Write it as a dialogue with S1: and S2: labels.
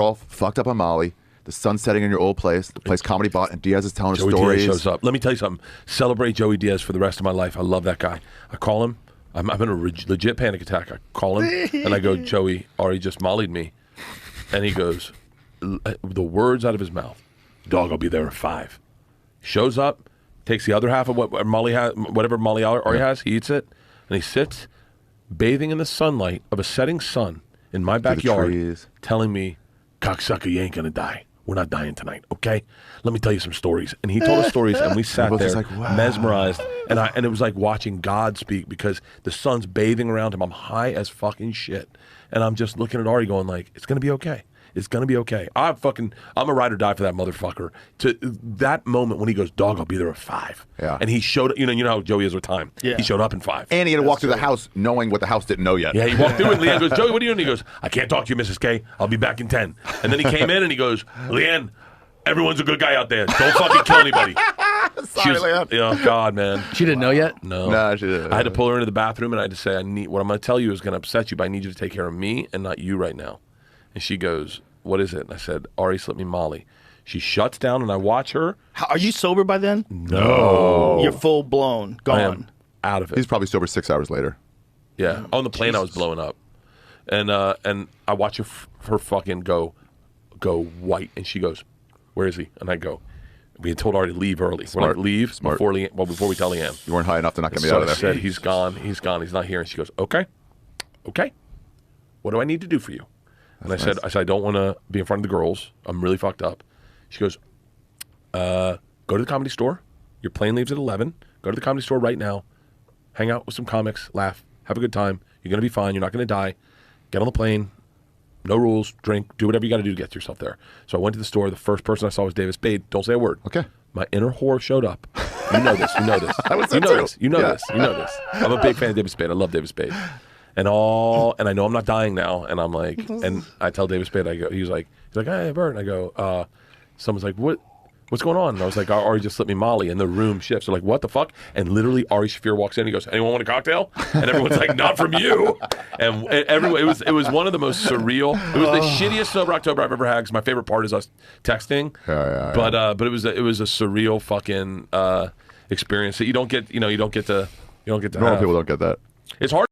S1: all fucked up on Molly. The sun's setting in your old place. The place Comedy Bot, and Diaz is telling
S2: Joey
S1: stories.
S2: Diaz shows up. Let me tell you something. Celebrate Joey Diaz for the rest of my life. I love that guy. I call him. I'm in a legit panic attack. I call him and I go, Joey, Ari just mollied me. And he goes, the words out of his mouth, dog, I'll be there at 5. Shows up, takes the other half of what Molly has, whatever Molly Ari has, he eats it, and he sits bathing in the sunlight of a setting sun in my backyard, telling me, cocksucker, you ain't gonna die. We're not dying tonight, okay? Let me tell you some stories. And he told us stories, and we sat there
S1: like, wow.
S2: mesmerized. And it was like watching God speak because the sun's bathing around him. I'm high as fucking shit. And I'm just looking at Ari going like, it's going to be okay. It's going to be okay. I'm a ride or die for that motherfucker. To that moment when he goes, dog, I'll be there at 5.
S1: Yeah.
S2: And he showed, you know how Joey is with time. Yeah. He showed up in 5.
S1: And he had to walk through the house knowing what the house didn't know yet.
S2: Yeah, he walked through and Leanne goes, Joey, what are you doing? He goes, I can't talk to you, Mrs. K. I'll be back in 10. And then he came in and he goes, Leanne, everyone's a good guy out there. Don't fucking kill anybody.
S1: Sorry, Leanne.
S2: You know, God, man.
S3: She didn't know yet?
S2: No,
S1: she didn't.
S2: I had to pull her into the bathroom and I had to say, what I'm going to tell you is going to upset you, but I need you to take care of me and not you right now. And she goes, what is it? And I said, Ari slipped me Molly. She shuts down and I watch her.
S3: Are you sober by then?
S2: No.
S3: You're full blown, gone.
S2: I am out of it.
S1: He's probably sober 6 hours later.
S2: Yeah. On the plane, I was blowing up. And I watch her fucking go white. And she goes, where is he? And I go, we had told Ari to leave early.
S1: Smart.
S2: We're like, leave
S1: Smart.
S2: before we tell Leanne.
S1: You weren't high enough to not get me
S2: So
S1: out of
S2: I
S1: there.
S2: said, he's gone, he's not here. And she goes, okay. What do I need to do for you? And I said, I don't want to be in front of the girls. I'm really fucked up. She goes, go to the Comedy Store. Your plane leaves at 11. Go to the Comedy Store right now. Hang out with some comics. Laugh. Have a good time. You're going to be fine. You're not going to die. Get on the plane. No rules. Drink. Do whatever you got to do to get yourself there. So I went to the store. The first person I saw was Davis Spade. Don't say a word.
S1: Okay.
S2: My inner whore showed up. You know this. You know this.
S1: I was
S2: you know
S1: there
S2: this.
S1: too.
S2: You know
S1: Yeah.
S2: this. You know this. I'm a big fan of Davis Spade. I love Davis Spade. And I know I'm not dying now. And I'm like, and I tell David Spade, he's like, hey, Bert. And I go, someone's like, what's going on? And I was like, Ari just slipped me Molly. And the room shifts. They're like, what the fuck? And literally Ari Shaffir walks in. He goes, anyone want a cocktail? And everyone's like, not from you. And everyone, it was one of the most surreal. It was the shittiest sober October I've ever had. Because my favorite part is us texting.
S1: Yeah.
S2: But it was a surreal fucking experience that you don't get to.
S1: Normal people don't get that.
S2: It's hard.